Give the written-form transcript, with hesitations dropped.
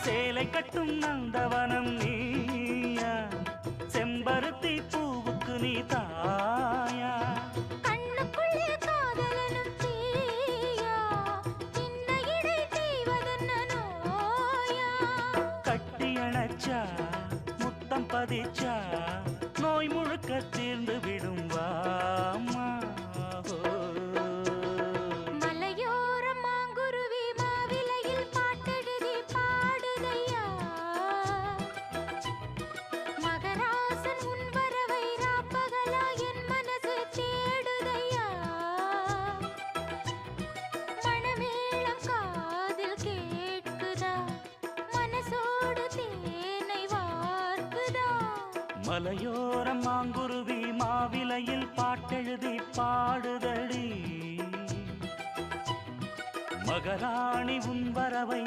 சேலை கட்டும் நந்தவனம் நீயா, செம்பருத்தி பூவுக்கு நீ தாயா. கண்ணுக்குள்ளே காதலனும் தீயா, சின்ன இடை செய்வதென்ன நோயா. கட்டி அணைச்சா முத்தம் பதிச்சா நோய் முழுக்க தீர்ந்து விடும் வாமா. மலையோரம் மாங்குருவி மாவிலையில் பாட்டெழுதி பாடுதையா, மகராசன் உன் வரவை ராப்பகலா என் மனசு தேடுதையா. மணமேளம் காதில் கேட்குதா, மனசோடு தேனை வார்க்குதா. மலையோரம் மாங்குருவி மாவிலையில் பாட்டெழுதி பாடுதடி, மகராணி உன் வரவை